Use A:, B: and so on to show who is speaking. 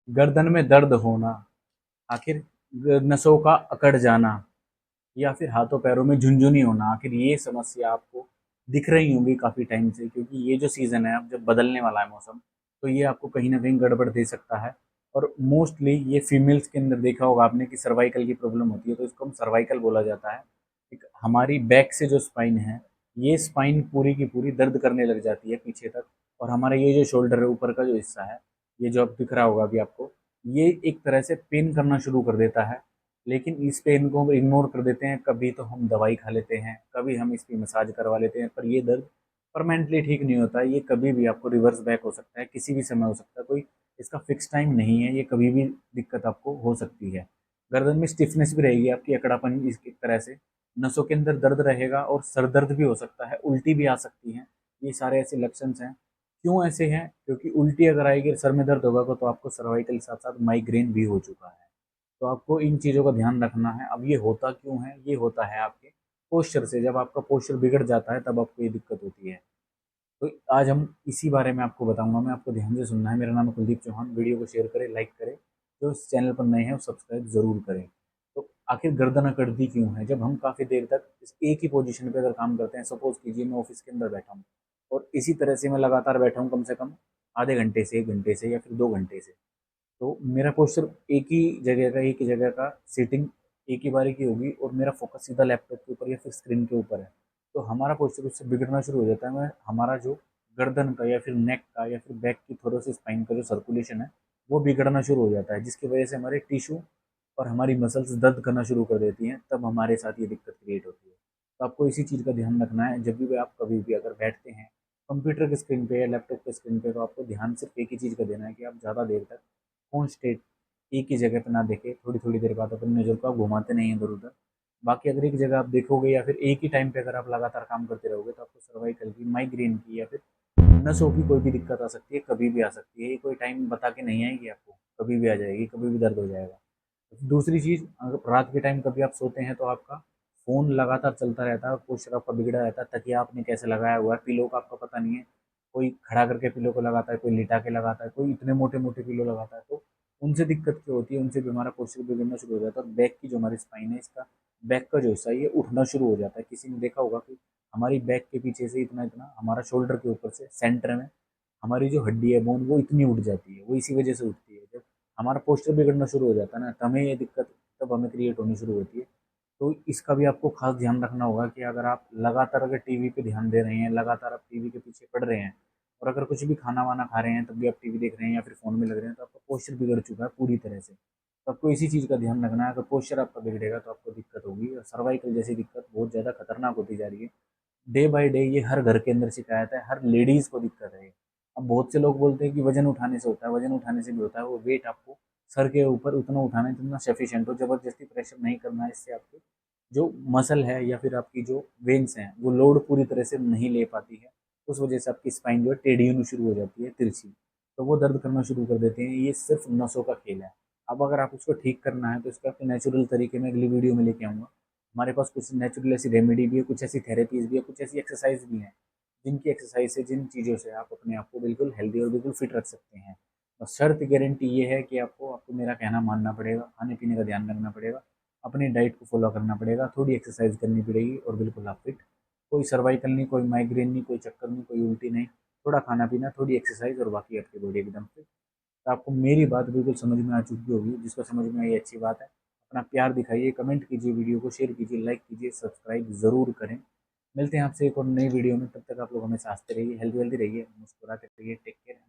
A: गर्दन में दर्द होना, आखिर नसों का अकड़ जाना, या फिर हाथों पैरों में झुनझुनी होना, आखिर ये समस्या आपको दिख रही होंगी काफ़ी टाइम से, क्योंकि ये जो सीज़न है अब जब बदलने वाला है मौसम, तो ये आपको कहीं न कहीं गड़बड़ दे सकता है। और मोस्टली ये फीमेल्स के अंदर देखा होगा आपने कि सर्वाइकल की प्रॉब्लम होती है, तो इसको हम सर्वाइकल बोला जाता है। एक हमारी बैक से जो स्पाइन है, ये स्पाइन पूरी की पूरी दर्द करने लग जाती है पीछे तक, और हमारा ये जो शोल्डर है, ऊपर का जो हिस्सा है, ये जो अब दिख रहा होगा अभी आपको, ये एक तरह से पेन करना शुरू कर देता है। लेकिन इस पेन को हम इग्नोर कर देते हैं, कभी तो हम दवाई खा लेते हैं, कभी हम इसकी मसाज करवा लेते हैं, पर ये दर्द परमानेंटली ठीक नहीं होता है। ये कभी भी आपको रिवर्स बैक हो सकता है, किसी भी समय हो सकता है, कोई इसका फिक्स टाइम नहीं है, ये कभी भी दिक्कत आपको हो सकती है। गर्दन में स्टिफनेस भी रहेगी आपकी, अकड़ापन इस एक तरह से, नसों के अंदर दर्द रहेगा, और सर दर्द भी हो सकता है, उल्टी भी आ सकती है। ये सारे ऐसे लक्षण हैं। क्यों ऐसे हैं? क्योंकि उल्टी अगर आएगी, सर में दर्द होगा, तो आपको सर्वाइकल के साथ साथ माइग्रेन भी हो चुका है। तो आपको इन चीज़ों का ध्यान रखना है। अब ये होता क्यों है? ये होता है आपके पोस्चर से। जब आपका पोस्चर बिगड़ जाता है, तब आपको ये दिक्कत होती है। तो आज हम इसी बारे में आपको बताऊंगा मैं, आपको ध्यान से सुनना है। मेरा नाम है कुलदीप चौहान। वीडियो को शेयर करें, लाइक करें, जो इस चैनल पर नए हैं वो सब्सक्राइब ज़रूर करें। तो आखिर गर्दन अकड़ती क्यों है? जब हम काफ़ी देर तक इस एक ही पोजीशन पे अगर काम करते हैं, सपोज कीजिए मैं ऑफिस के अंदर बैठा हूँ, और इसी तरह से मैं लगातार बैठा हूँ कम से कम आधे घंटे से, 1 घंटे से, या फिर 2 घंटे से, तो मेरा पोस्चर एक ही जगह का सीटिंग एक ही बारी की होगी, और मेरा फोकस सीधा लैपटॉप के ऊपर या फिर स्क्रीन के ऊपर है। तो हमारा पोस्चर उससे बिगड़ना शुरू हो जाता है। मैं हमारा जो गर्दन का या फिर नेक का या फिर बैक की थोड़ी स्पाइन का जो सर्कुलेशन है, वो बिगड़ना शुरू हो जाता है, जिसकी वजह से हमारे टिश्यू और हमारी मसल्स दर्द करना शुरू कर देती हैं। तब हमारे साथ ये दिक्कत क्रिएट होती है। तो आपको इसी चीज़ का ध्यान रखना है, जब भी आप कभी भी अगर बैठते हैं कंप्यूटर की स्क्रीन पे या लैपटॉप की स्क्रीन पे, तो आपको ध्यान सिर्फ एक ही चीज़ का देना है कि आप ज़्यादा देर तक फ़ोन स्टेट एक ही जगह पे ना देखें। थोड़ी-थोड़ी देर बाद अपनी नज़र को आप घुमाते नहीं हैं इधर-उधर। बाकी अगर एक जगह आप देखोगे, या फिर एक ही टाइम पे अगर आप लगातार काम करते रहोगे, तो आपको सर्वाइकल की, माइग्रेन की, या फिर नसों की कोई भी दिक्कत आ सकती है, कभी भी आ सकती है। ये कोई टाइम बता के नहीं आएगी आपको, कभी भी आ जाएगी, कभी भी दर्द हो जाएगा। दूसरी चीज़, अगर रात के टाइम कभी आप सोते हैं, तो आपका फ़ोन लगातार चलता रहता है और पोस्चर आपका बिगड़ा रहता है। तकिया आपने कैसे लगाया हुआ है, पिलो का आपको पता नहीं है। कोई खड़ा करके पिलो को लगाता है, कोई लिटा के लगाता है, कोई इतने मोटे-मोटे पिलो लगाता है। तो उनसे दिक्कत क्या होती है? उनसे भी हमारा पोस्चर बिगड़ना शुरू हो जाता है, और बैक की जो हमारी स्पाइन है, इसका बैक का जो हिस्सा है, ये उठना शुरू हो जाता है। किसी ने देखा होगा कि हमारी बैक के पीछे से इतना-इतना हमारा शोल्डर के ऊपर से सेंटर में हमारी जो हड्डी है, बोन, वो इतनी उठ जाती है। वो इसी वजह से उठती है। जब हमारा पोस्चर बिगड़ना शुरू हो जाता है ना, तो हमें ये दिक्कत तब हमें क्रिएट होनी शुरू होती है। तो इसका भी आपको खास ध्यान रखना होगा कि अगर आप लगातार अगर टीवी पे ध्यान दे रहे हैं, लगातार आप टीवी के पीछे पड़ रहे हैं, और अगर कुछ भी खाना-वाना खा रहे हैं, तब भी आप टीवी देख रहे हैं या फिर फ़ोन में लग रहे हैं, तो आपका पोस्चर बिगड़ चुका है पूरी तरह से। तो आपको इसी चीज़ का ध्यान रखना है। अगर पोस्चर आपका बिगड़ेगा, तो आपको दिक्कत होगी, और सर्वाइकल जैसी दिक्कत बहुत ज़्यादा खतरनाक होती जा रही है। डे बाय डे ये हर घर के अंदर शिकायत है, हर लेडीज़ को दिक्कत है ये। अब बहुत से लोग बोलते हैं कि वज़न उठाने से होता है, वज़न उठाने से भी होता है। वो वेट आपको सर के ऊपर उतना उठाना है जितना सफिशिएंट हो, ज़बरदस्ती प्रेशर नहीं करना है। इससे आपके जो मसल है या फिर आपकी जो वेन्स हैं, वो लोड पूरी तरह से नहीं ले पाती है। उस वजह से आपकी स्पाइन जो है टेढ़ी होनी शुरू हो जाती है, तिरछी। तो वो दर्द करना शुरू कर देते हैं। ये सिर्फ़ नसों का खेल है। अब अगर आप उसको ठीक करना है, तो इसका आपको नेचुरल तरीके में अगली वीडियो में लेके आऊँगा। हमारे पास कुछ नेचुरल ऐसी रेमेडी भी है, कुछ ऐसी थेरेपीज़ भी है, कुछ ऐसी एक्सरसाइज़ भी हैं, जिनकी एक्सरसाइज से, जिन चीज़ों से आप अपने आप को बिल्कुल हेल्दी और बिल्कुल फिट रख सकते हैं। बस शर्त गारंटी ये है कि आपको आपको मेरा कहना मानना पड़ेगा, खाने-पीने का ध्यान रखना पड़ेगा, अपनी डाइट को फ़ॉलो करना पड़ेगा, थोड़ी एक्सरसाइज करनी पड़ेगी, और बिल्कुल आप फिट। कोई सर्वाइकल नहीं, कोई माइग्रेन नहीं, कोई चक्कर नहीं, कोई उल्टी नहीं। थोड़ा खाना-पीना, थोड़ी एक्सरसाइज, और बाकी आपकी बॉडी एकदम फिट। तो आपको मेरी बात बिल्कुल समझ में आ चुकी होगी। जिसको समझ में आई, अच्छी बात है। अपना प्यार दिखाइए, कमेंट कीजिए, वीडियो को शेयर कीजिए, लाइक कीजिए, सब्सक्राइब ज़रूर करें। मिलते हैं आपसे एक और नई वीडियो में। तब तक आप लोग हमें हँसते रहिए, हेल्दी-वेल्दी रहिए, मुस्कुराते रहिए। Take care.